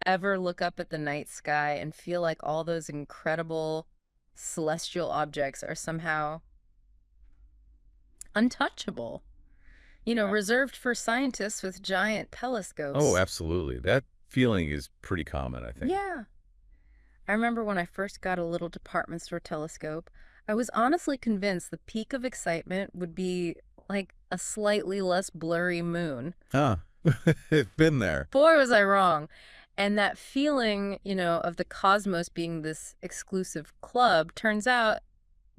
ever look up at the night sky and feel like all those incredible celestial objects are somehow untouchable? Yeah. Reserved for scientists with giant Oh, telescopes. absolutely. That feeling is pretty common, I think. Yeah. I remember when I first got a little department store telescope, I was honestly convinced the peak of excitement would be like a slightly less blurry moon. Huh. Been there. Boy, was I wrong. And that feeling, of the cosmos being this exclusive club, turns out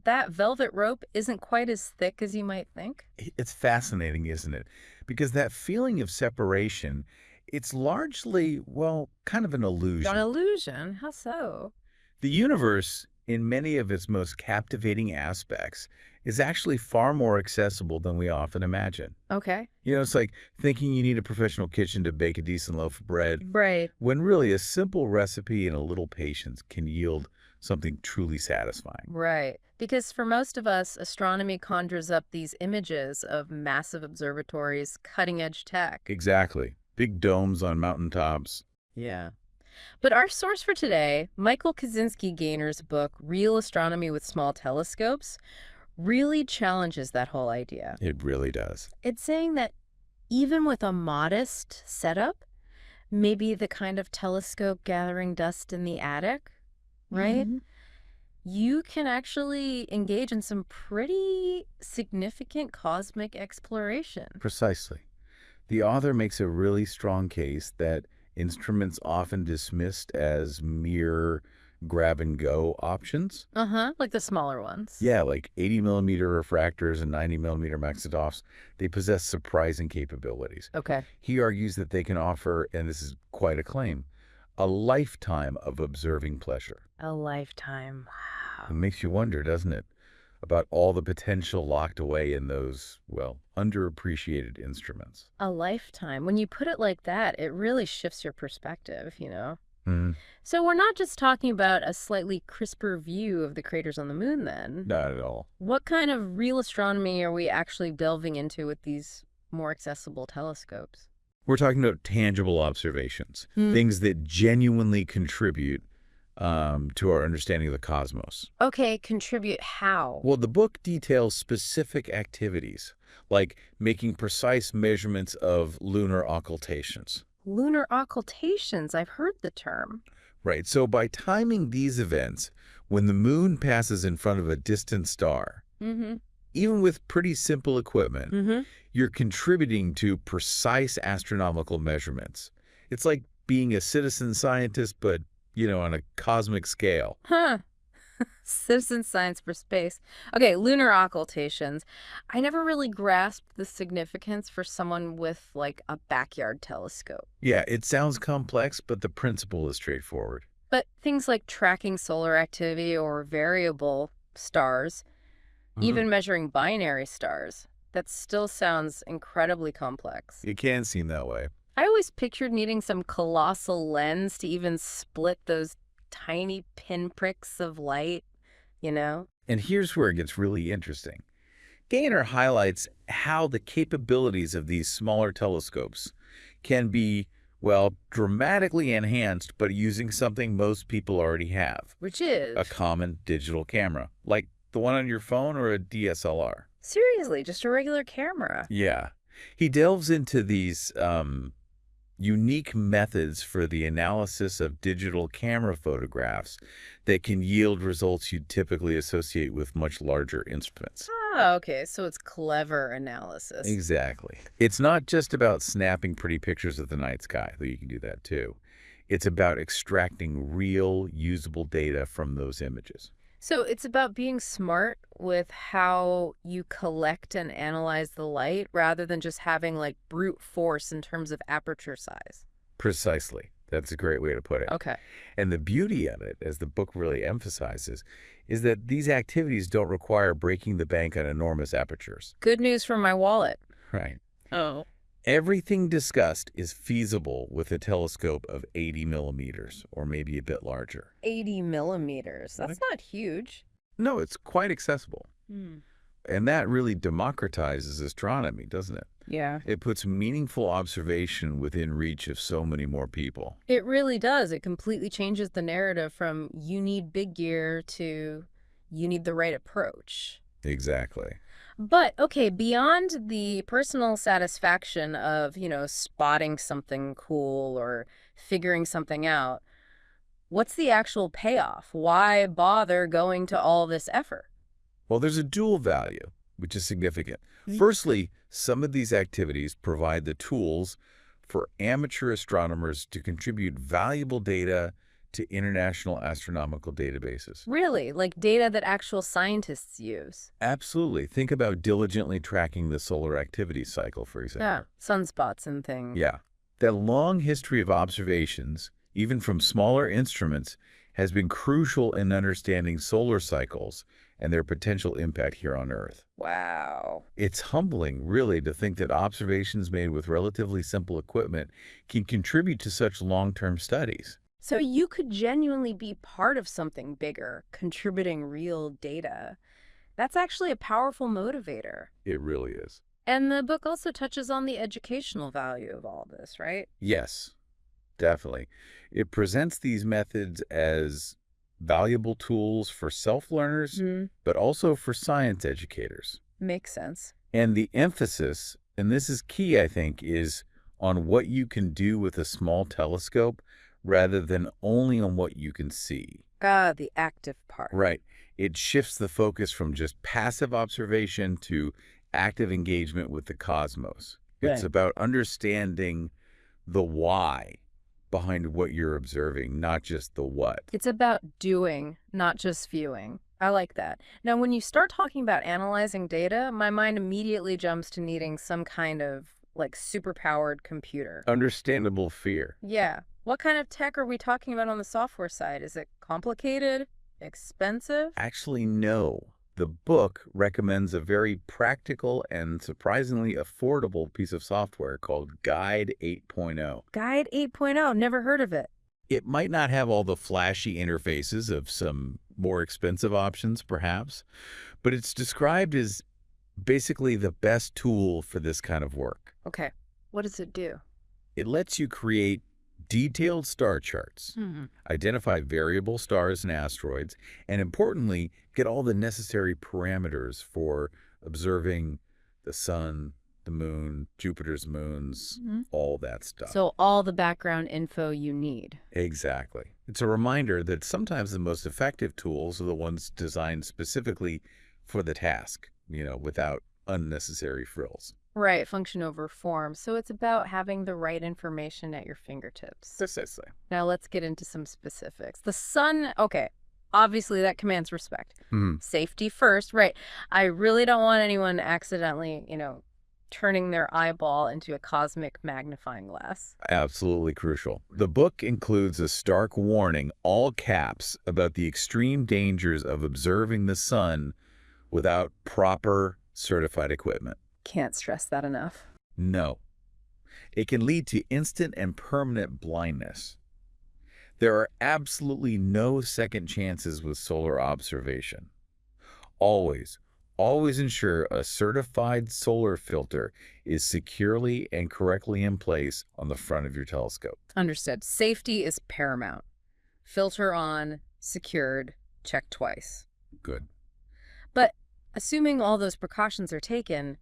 that velvet rope isn't quite as thick as you might think. It's fascinating, isn't it? Because that feeling of separation, it's largely, well, kind of an An illusion. illusion? How so? The universe, in many of its most captivating aspects, is actually far more accessible than we often imagine. Okay. It's like thinking you need a professional kitchen to bake a decent loaf of bread, Right. when really a simple recipe and a little patience can yield something truly satisfying. Right. Because for most of us, astronomy conjures up these images of massive observatories, cutting edge tech. Exactly. Big domes on mountaintops. Yeah. But our source for today, Michael Kaczynski Gaynor's book, Real Astronomy with Small Telescopes, really challenges that whole idea. It really does. It's saying that even with a modest setup, maybe the kind of telescope gathering dust in the attic, right? Mhm. You can actually engage in some pretty significant cosmic exploration. Precisely. The author makes a really strong case that instruments often dismissed as mere grab and go options. Uh-huh, like the smaller ones. Yeah, like 80 millimeter refractors and 90 millimeter maxidoffs, they possess surprising capabilities. Okay. He argues that they can offer, and this is quite a claim, a lifetime of observing pleasure. A lifetime. It Wow. makes you wonder, doesn't it, about all the potential locked away in those, well, underappreciated instruments. A lifetime. When you put it like that, it really shifts your perspective. Mm, So we're not just talking about a slightly crisper view of the craters on the moon then. not at all. What kind of real astronomy are we actually delving into with these more accessible telescopes? We're talking about tangible observations, Hmm. things that genuinely contribute to our understanding of the cosmos. Okay, contribute how? Well, the book details specific activities, like making precise measurements of lunar occultations. Lunar occultations. I've heard the term. Right, so by timing these events, when the moon passes in front of a distant star, Mm-hmm. even with pretty simple equipment, Mm-hmm. you're contributing to precise astronomical measurements. It's like being a citizen scientist, but, on a cosmic scale. Huh. Citizen science for space. Okay, lunar occultations. I never really grasped the significance for someone with, like, a backyard telescope. Yeah, it sounds complex, but the principle is straightforward. But things like tracking solar activity or variable stars, Mhm. even measuring binary stars, that still sounds incredibly complex. It can seem that way. I always pictured needing some colossal lens to even split those tiny pinpricks of light. And here's where it gets really interesting. Gaynor highlights how the capabilities of these smaller telescopes can be, well, dramatically enhanced, but using something most people already have, Which a is, common digital camera, like the one on your phone or a DSLR. seriously, just a regular camera. Yeah. He delves into these unique methods for the analysis of digital camera photographs that can yield results you'd typically associate with much larger instruments. Oh, okay, so it's clever analysis. Exactly. It's not just about snapping pretty pictures of the night sky, though you can do that too. It's about extracting real, usable data from those images. So it's about being smart with how you collect and analyze the light rather than just having like brute force in terms of aperture size. Precisely. That's a great way to put it. Okay. And the beauty of it, as the book really emphasizes, is that these activities don't require breaking the bank on enormous apertures. Good news for my wallet. Right. Oh. Everything discussed is feasible with a telescope of 80 millimeters, or maybe a bit larger. 80 millimeters. That's not huge. No, it's quite accessible. Hmm. And that really democratizes astronomy, doesn't it? Yeah. It puts meaningful observation within reach of so many more people. It really does. It completely changes the narrative from you need big gear to you need the right approach. Exactly. But okay, beyond the personal satisfaction of, spotting something cool or figuring something out, what's the actual payoff? Why bother going to all this effort? Well, there's a dual value, which is significant. Firstly, some of these activities provide the tools for amateur astronomers to contribute valuable data to international astronomical databases. Really, like data that actual scientists use. Absolutely. Think about diligently tracking the solar activity cycle, for Yeah, example. sunspots and things. Yeah. That long history of observations, even from smaller instruments, has been crucial in understanding solar cycles and their potential impact here on Earth. Wow. It's humbling, really, to think that observations made with relatively simple equipment can contribute to such long-term studies. So you could genuinely be part of something bigger, contributing real data. That's actually a powerful motivator. It really is. And the book also touches on the educational value of all this, right? Yes, definitely. It presents these methods as valuable tools for self-learners, but also for science educators. Makes sense. And the emphasis, and this is key, I think, is on what you can do with a small telescope rather than only on what you can see. Ah, the active part. Right. It shifts the focus from just passive observation to active engagement with the cosmos. It's Right. about understanding the why behind what you're observing, not just the what. It's about doing, not just viewing. I like that. Now, when you start talking about analyzing data, my mind immediately jumps to needing some kind of superpowered computer. Understandable fear. Yeah. What kind of tech are we talking about on the software side? Is it complicated? Expensive? Actually, no. The book recommends a very practical and surprisingly affordable piece of software called Guide 8.0. Guide 8.0, never heard of it. It might not have all the flashy interfaces of some more expensive options, perhaps, but it's described as basically the best tool for this kind of work. Okay. What does it do? It lets you create detailed star charts, identify variable stars and asteroids, and importantly, get all the necessary parameters for observing the sun, the moon, Jupiter's moons, all that stuff. So all the background info you need. Exactly. It's a reminder that sometimes the most effective tools are the ones designed specifically for the task, without unnecessary frills. Right, function over form. So it's about having the right information at your fingertips. Precisely. Now let's get into some specifics. The sun, okay, obviously that commands respect. Safety first, right. I really don't want anyone accidentally, turning their eyeball into a cosmic magnifying glass. Absolutely crucial. The book includes a stark warning, all caps, about the extreme dangers of observing the sun without proper certified equipment. Can't stress that enough. No. It can lead to instant and permanent blindness. There are absolutely no second chances with solar observation. Always, always ensure a certified solar filter is securely and correctly in place on the front of your telescope. Understood. Safety is paramount. Filter on, secured, check twice. Good. But assuming all those precautions are taken,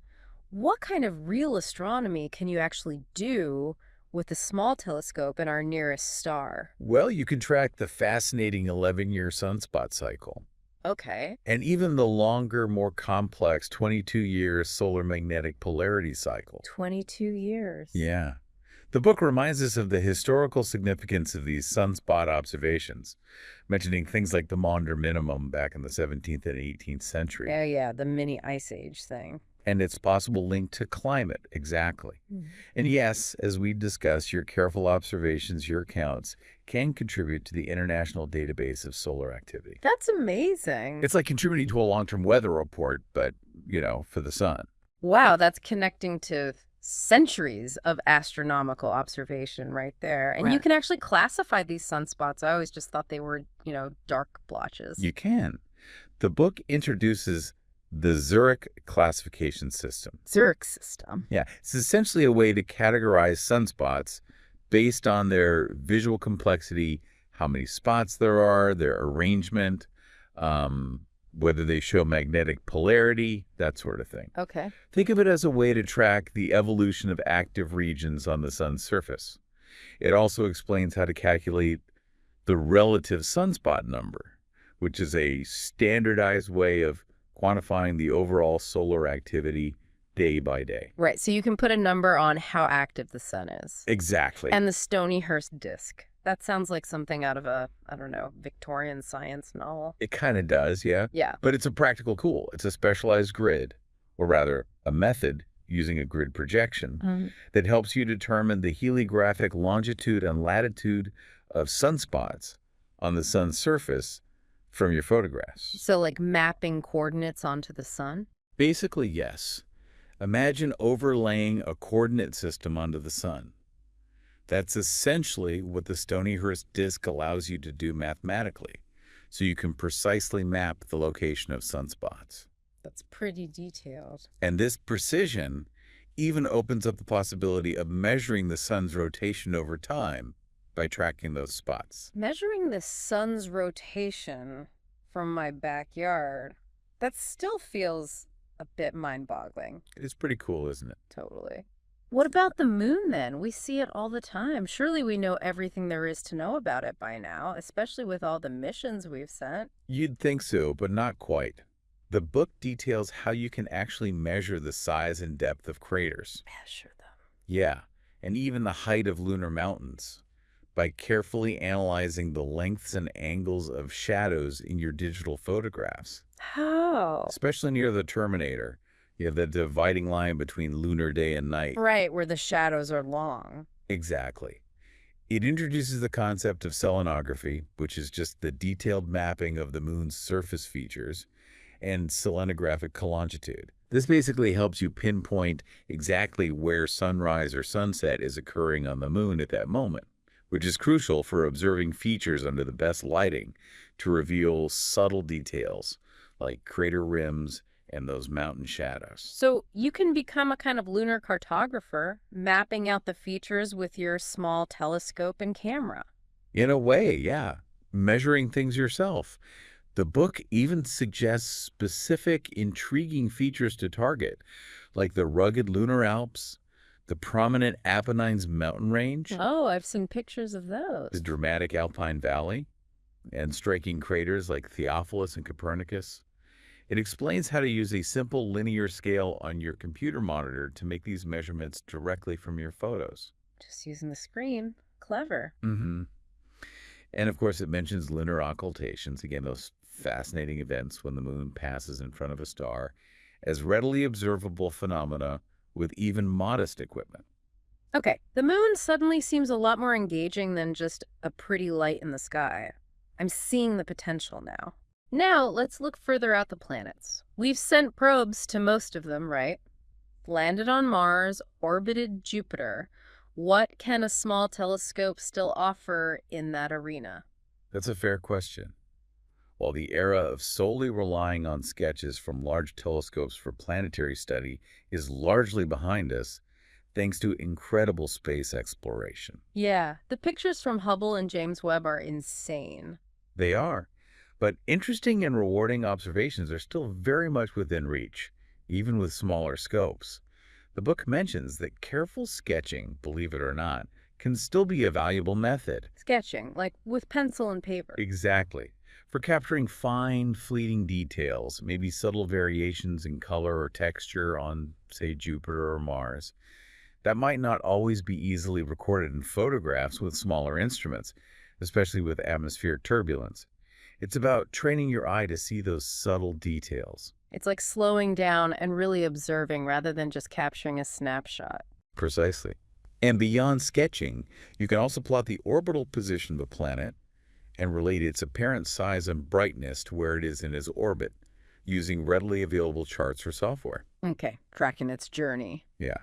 what kind of real astronomy can you actually do with a small telescope in our nearest star? Well, you can track the fascinating 11-year sunspot cycle. Okay. And even the longer, more complex 22-year solar magnetic polarity cycle. 22 years. Yeah. The book reminds us of the historical significance of these sunspot observations, mentioning things like the Maunder minimum back in the 17th and 18th century. Yeah, the mini ice age thing. And its possible link to climate, exactly. And yes, as we discussed, your careful observations, your counts, can contribute to the international database of solar activity. That's amazing. It's like contributing to a long-term weather report, but, for the sun. Wow, that's connecting to centuries of astronomical observation right there. And you Right. can actually classify these sunspots. I always just thought they were, dark blotches. You can. The book introduces The Zurich classification system. Zurich system. Yeah, it's essentially a way to categorize sunspots based on their visual complexity, how many spots there are, their arrangement, whether they show magnetic polarity, that sort of thing. Okay. Think of it as a way to track the evolution of active regions on the sun's surface. It also explains how to calculate the relative sunspot number, which is a standardized way of quantifying the overall solar activity day by day. Right, so you can put a number on how active the sun is. Exactly. And the Stonyhurst disk. That sounds like something out of a, I don't know, Victorian science novel. It kind of does, yeah. Yeah. But it's a practical tool. It's a specialized grid, or rather, a method using a grid projection that helps you determine the heliographic longitude and latitude of sunspots on the sun's surface from your photographs. So like mapping coordinates onto the sun? Basically, yes. Imagine overlaying a coordinate system onto the sun. That's essentially what the Stonyhurst disk allows you to do mathematically, so you can precisely map the location of sunspots. That's pretty detailed. And this precision even opens up the possibility of measuring the sun's rotation over time by tracking those spots. Measuring the sun's rotation from my backyard, that still feels a bit mind-boggling. It is pretty cool, isn't it? Totally. What about the moon, then? We see it all the time. Surely we know everything there is to know about it by now, especially with all the missions we've sent. You'd think so, but not quite. The book details how you can actually measure the size and depth of craters. Measure them. Yeah, and even the height of lunar mountains by carefully analyzing the lengths and angles of shadows in your digital photographs. How? Especially near the terminator. You have the dividing line between lunar day and night. Right, where the shadows are long. Exactly. It introduces the concept of selenography, which is just the detailed mapping of the moon's surface features, and selenographic colongitude. This basically helps you pinpoint exactly where sunrise or sunset is occurring on the moon at that moment, which is crucial for observing features under the best lighting to reveal subtle details like crater rims and those mountain shadows. So you can become a kind of lunar cartographer, mapping out the features with your small telescope and camera. In a way, yeah, measuring things yourself. The book even suggests specific, intriguing features to target, like the rugged lunar Alps, the prominent Apennines mountain range, Oh, I've seen pictures of the those. dramatic Alpine Valley, and striking craters like Theophilus and Copernicus. It explains how to use a simple linear scale on your computer monitor to make these measurements directly from your photos. Just using the screen. Clever. Mm-hmm. And of course, it mentions lunar occultations, again, those fascinating events when the moon passes in front of a star, as readily observable phenomena with even modest equipment. Okay, the moon suddenly seems a lot more engaging than just a pretty light in the sky. I'm seeing the potential now. Now, let's look further out the planets. We've sent probes to most of them, right? Landed on Mars, orbited Jupiter. What can a small telescope still offer in that arena? That's a fair question. While the era of solely relying on sketches from large telescopes for planetary study is largely behind us, thanks to incredible space exploration. Yeah, the pictures from Hubble and James Webb are insane. They are. But interesting and rewarding observations are still very much within reach, even with smaller scopes. The book mentions that careful sketching, believe it or not, can still be a valuable method. Sketching, like with pencil and paper. Exactly. For capturing fine, fleeting details, maybe subtle variations in color or texture on, say, Jupiter or Mars, that might not always be easily recorded in photographs with smaller instruments, especially with atmospheric turbulence. It's about training your eye to see those subtle details. It's like slowing down and really observing rather than just capturing a snapshot. Precisely. And beyond sketching, you can also plot the orbital position of a planet and relate its apparent size and brightness to where it is in its orbit, using readily available charts or software. Okay, tracking its journey. Yeah.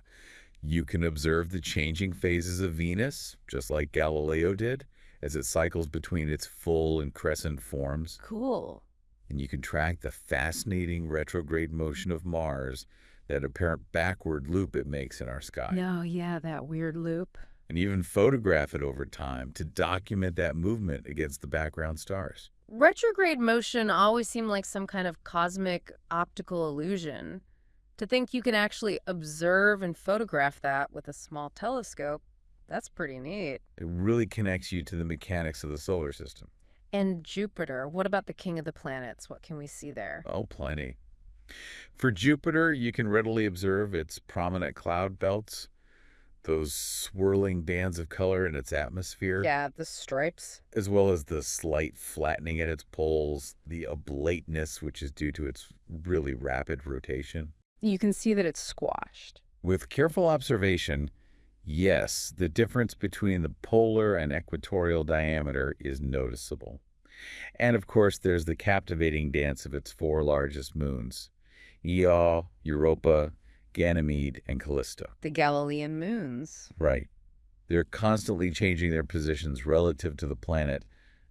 You can observe the changing phases of Venus, just like Galileo did, as it cycles between its full and crescent forms. Cool. And you can track the fascinating retrograde motion of Mars, that apparent backward loop it makes in our sky, No, yeah, that weird loop. and even photograph it over time to document that movement against the background stars. Retrograde motion always seemed like some kind of cosmic optical illusion. To think you can actually observe and photograph that with a small telescope, that's pretty neat. It really connects you to the mechanics of the solar system. And Jupiter, what about the king of the planets? What can we see there? Oh, plenty. For Jupiter, you can readily observe its prominent cloud belts, those swirling bands of color in its atmosphere, Yeah, the stripes. as well as the slight flattening at its poles, the oblateness, which is due to its really rapid rotation. You can see that it's squashed. With careful observation, yes, the difference between the polar and equatorial diameter is noticeable. And of course, there's the captivating dance of its four largest moons, Io, Europa, Ganymede, and Callisto. The Galilean moons. Right. They're constantly changing their positions relative to the planet,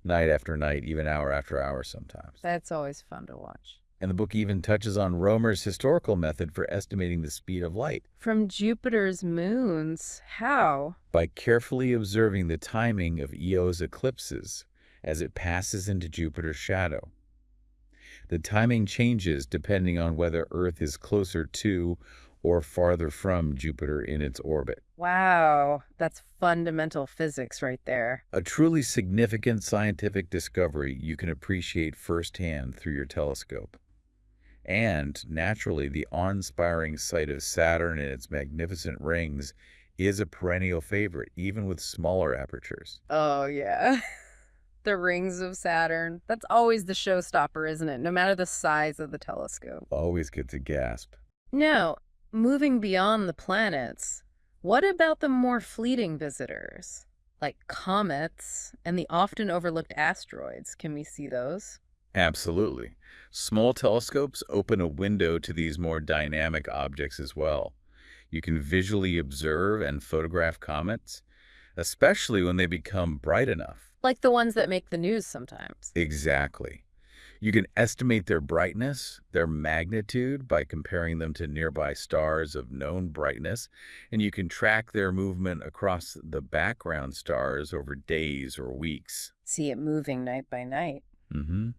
night after night, even hour after hour sometimes. That's always fun to watch. And the book even touches on Roemer's historical method for estimating the speed of light From Jupiter's moons, how? by carefully observing the timing of Io's eclipses as it passes into Jupiter's shadow. The timing changes depending on whether Earth is closer to or farther from Jupiter in its orbit. Wow, that's fundamental physics right there. A truly significant scientific discovery you can appreciate firsthand through your telescope. And, naturally, the awe-inspiring sight of Saturn and its magnificent rings is a perennial favorite, even with smaller apertures. Oh, yeah. The rings of Saturn. That's always the showstopper, isn't it? No matter the size of the telescope. Always good to gasp. Now, moving beyond the planets, what about the more fleeting visitors? Like comets and the often overlooked asteroids. Can we see those? Absolutely. Small telescopes open a window to these more dynamic objects as well. You can visually observe and photograph comets, especially when they become bright enough. Like the ones that make the news sometimes. Exactly. You can estimate their brightness, their magnitude by comparing them to nearby stars of known brightness, and you can track their movement across the background stars over days or weeks. See it moving night by night. hmm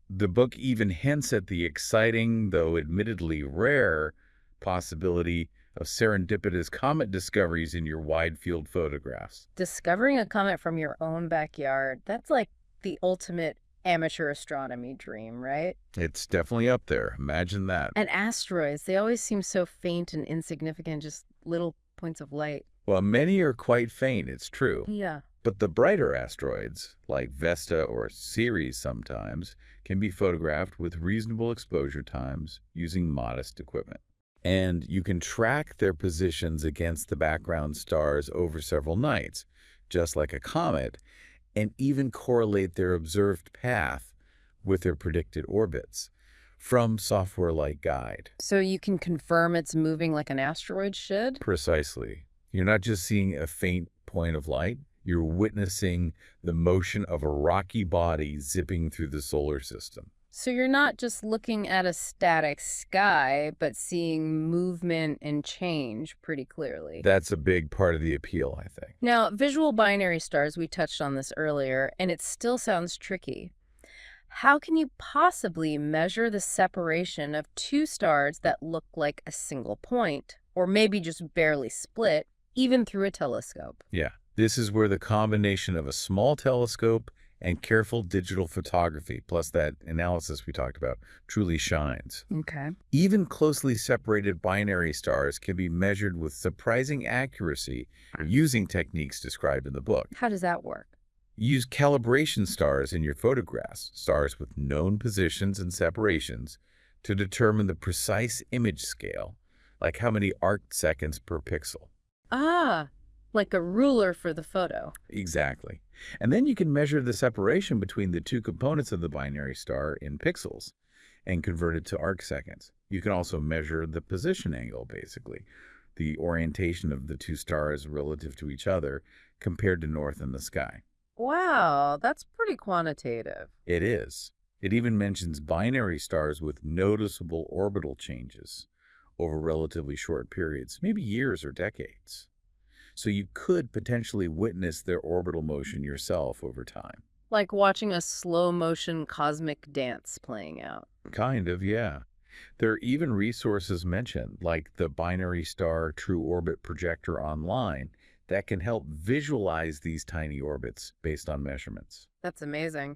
The book even hints at the exciting, though admittedly rare, possibility of serendipitous comet discoveries in your wide-field photographs. Discovering a comet from your own backyard, that's like the ultimate amateur astronomy dream, right? It's definitely up there. Imagine that. And asteroids, they always seem so faint and insignificant, just little points of light. Well, many are quite faint, it's true. Yeah. But the brighter asteroids, like Vesta or Ceres sometimes, can be photographed with reasonable exposure times using modest equipment. And you can track their positions against the background stars over several nights, just like a comet, and even correlate their observed path with their predicted orbits from software like Guide. So you can confirm it's moving like an asteroid should? Precisely. You're not just seeing a faint point of light, you're witnessing the motion of a rocky body zipping through the solar system. So you're not just looking at a static sky, but seeing movement and change pretty clearly. That's a big part of the appeal, I think. Now, visual binary stars, we touched on this earlier, and it still sounds tricky. How can you possibly measure the separation of two stars that look like a single point, or maybe just barely split, even through a telescope? Yeah, this is where the combination of a small telescope and careful digital photography, plus that analysis we talked about, truly shines. Okay. Even closely separated binary stars can be measured with surprising accuracy using techniques described in the book. How does that work? Use calibration stars in your photographs, stars with known positions and separations, to determine the precise image scale, like how many arc seconds per pixel. Ah, like a ruler for the photo. Exactly. And then you can measure the separation between the two components of the binary star in pixels and convert it to arc seconds. You can also measure the position angle, basically, the orientation of the two stars relative to each other compared to north in the sky. Wow, that's pretty quantitative. It is. It even mentions binary stars with noticeable orbital changes over relatively short periods, maybe years or decades. So you could potentially witness their orbital motion yourself over time. Like watching a slow motion cosmic dance playing out. Kind of, yeah. There are even resources mentioned, like the Binary Star True Orbit Projector online, that can help visualize these tiny orbits based on measurements. That's amazing.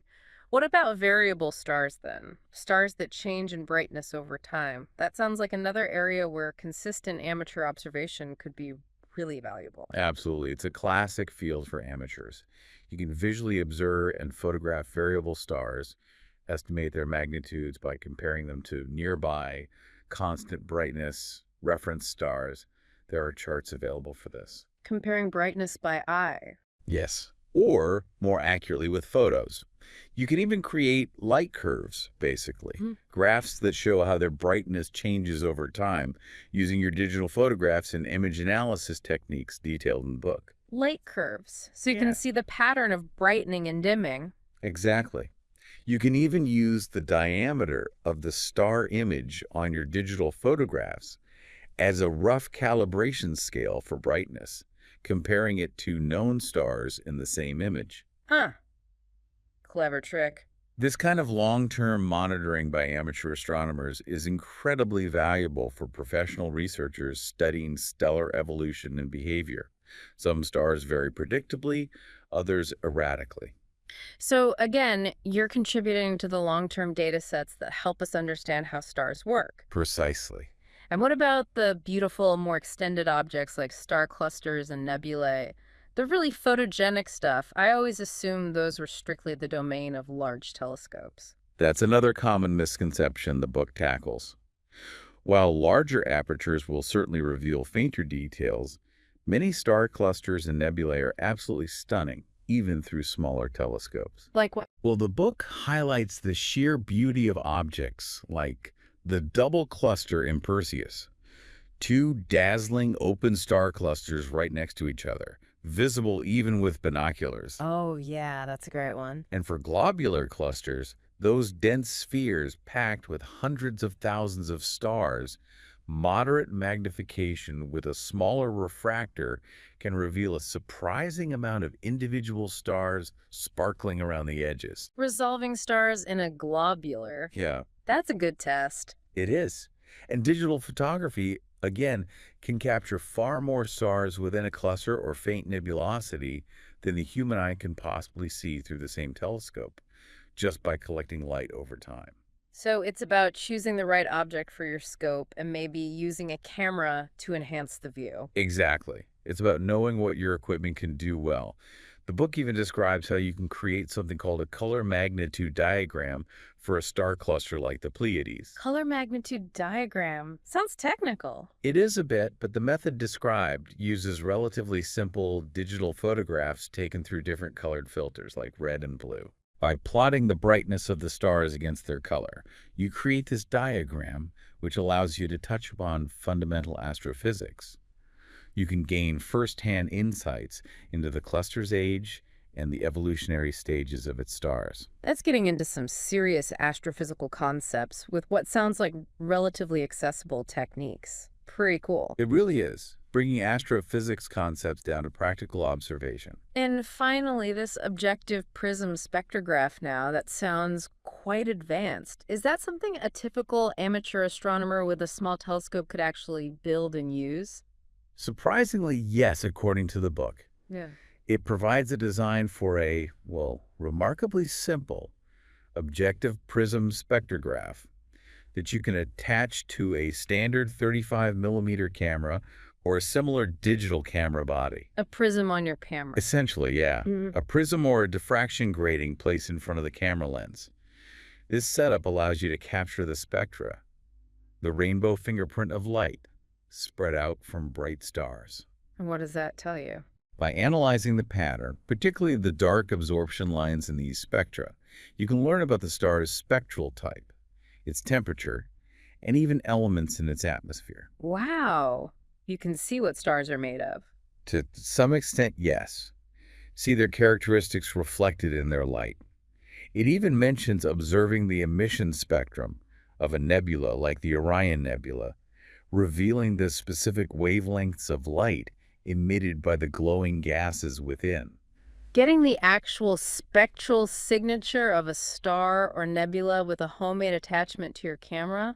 What about variable stars then? Stars that change in brightness over time. That sounds like another area where consistent amateur observation could be really valuable. Absolutely. It's a classic field for amateurs. You can visually observe and photograph variable stars, estimate their magnitudes by comparing them to nearby constant brightness reference stars. There are charts available for this. Comparing brightness by eye. Yes. Or, more accurately, with photos. You can even create light curves, basically, Hmm. graphs that show how their brightness changes over time using your digital photographs and image analysis techniques detailed in the book. Light curves, so you can Yeah. see the pattern of brightening and dimming. Exactly. You can even use the diameter of the star image on your digital photographs as a rough calibration scale for brightness, comparing it to known stars in the same image. Huh. Clever trick. This kind of long-term monitoring by amateur astronomers is incredibly valuable for professional researchers studying stellar evolution and behavior. Some stars very predictably, others erratically. So again, you're contributing to the long-term data sets that help us understand how stars work. Precisely. And what about the beautiful, more extended objects like star clusters and nebulae? The really photogenic stuff, I always assumed those were strictly the domain of large telescopes. That's another common misconception the book tackles. While larger apertures will certainly reveal fainter details, many star clusters and nebulae are absolutely stunning, even through smaller telescopes. Like what? Well, the book highlights the sheer beauty of objects like the double cluster in Perseus, two dazzling open star clusters right next to each other, visible even with binoculars. Oh, yeah, that's a great one. And for globular clusters, those dense spheres packed with hundreds of thousands of stars, moderate magnification with a smaller refractor can reveal a surprising amount of individual stars sparkling around the edges. Resolving stars in a globular. Yeah, That's a good test. it is. And digital photography, again, can capture far more stars within a cluster or faint nebulosity than the human eye can possibly see through the same telescope, just by collecting light over time. So it's about choosing the right object for your scope and maybe using a camera to enhance the view. Exactly. It's about knowing what your equipment can do well. The book even describes how you can create something called a color magnitude diagram for a star cluster like the Pleiades. Color magnitude diagram. Sounds technical. It is a bit, but the method described uses relatively simple digital photographs taken through different colored filters like red and blue. By plotting the brightness of the stars against their color, you create this diagram which allows you to touch upon fundamental astrophysics. You can gain first-hand insights into the cluster's age and the evolutionary stages of its stars. That's getting into some serious astrophysical concepts with what sounds like relatively accessible techniques. Pretty cool. It really is, bringing astrophysics concepts down to practical observation. And finally, this objective prism spectrograph now, that sounds quite advanced. Is that something a typical amateur astronomer with a small telescope could actually build and use? Surprisingly, yes, according to the book. Yeah. It provides a design for a, well, remarkably simple objective prism spectrograph that you can attach to a standard 35mm camera or a similar digital camera body. A prism on your camera. Essentially, yeah. Mhm. A prism or a diffraction grating placed in front of the camera lens. This setup allows you to capture the spectra, the rainbow fingerprint of light, spread out from bright stars. And what does that tell you? By analyzing the pattern, particularly the dark absorption lines in these spectra, you can learn about the star's spectral type, its temperature, and even elements in its atmosphere. Wow. You can see what stars are made of. To some extent, yes. See their characteristics reflected in their light. It even mentions observing the emission spectrum of a nebula like the Orion Nebula, revealing the specific wavelengths of light emitted by the glowing gases within. Getting the actual spectral signature of a star or nebula with a homemade attachment to your camera,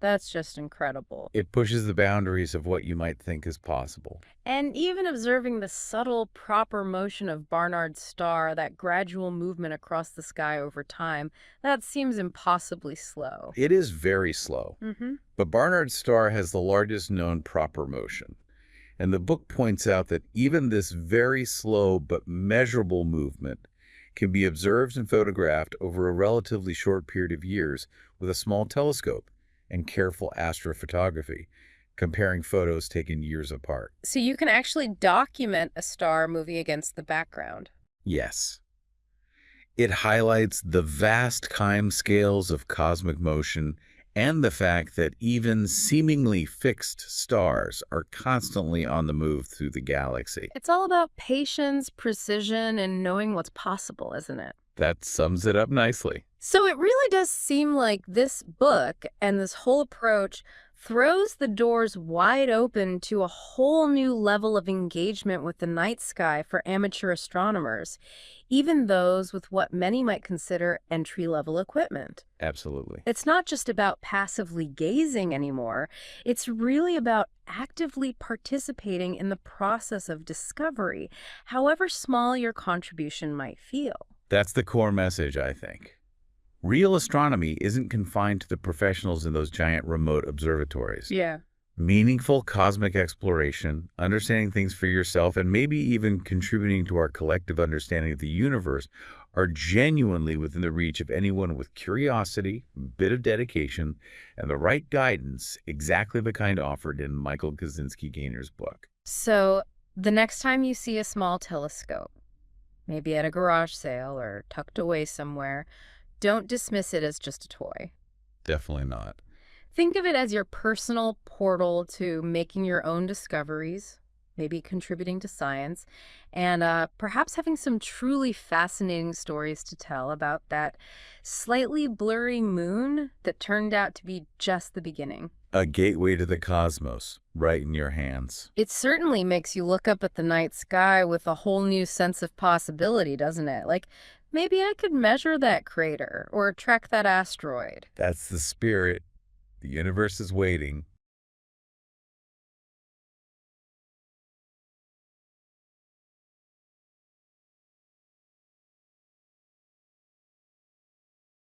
that's just incredible. It pushes the boundaries of what you might think is possible. And even observing the subtle, proper motion of Barnard's star, that gradual movement across the sky over time, that seems impossibly slow. It is very slow, Mm-hmm. but Barnard's star has the largest known proper motion. And the book points out that even this very slow but measurable movement can be observed and photographed over a relatively short period of years with a small telescope and careful astrophotography, comparing photos taken years apart. So you can actually document a star moving against the background. Yes, it highlights the vast time scales of cosmic motion and the fact that even seemingly fixed stars are constantly on the move through the galaxy. It's all about patience, precision, and knowing what's possible, isn't it? That sums it up nicely. So it really does seem like this book and this whole approach throws the doors wide open to a whole new level of engagement with the night sky for amateur astronomers, even those with what many might consider entry-level equipment. Absolutely. It's not just about passively gazing anymore. It's really about actively participating in the process of discovery, however small your contribution might feel. That's the core message, I think. Real astronomy isn't confined to the professionals in those giant remote observatories. Yeah. Meaningful cosmic exploration, understanding things for yourself, and maybe even contributing to our collective understanding of the universe are genuinely within the reach of anyone with curiosity, a bit of dedication, and the right guidance, exactly the kind offered in Michael Kaczynski-Gaynor's book. So the next time you see a small telescope, maybe at a garage sale or tucked away somewhere, don't dismiss it as just a toy. Definitely not. Think of it as your personal portal to making your own discoveries, maybe contributing to science, and perhaps having some truly fascinating stories to tell about that slightly blurry moon that turned out to be just the beginning. A gateway to the cosmos, right in your hands. It certainly makes you look up at the night sky with a whole new sense of possibility, doesn't it? Like, maybe I could measure that crater or track that asteroid. That's the spirit. The universe is waiting.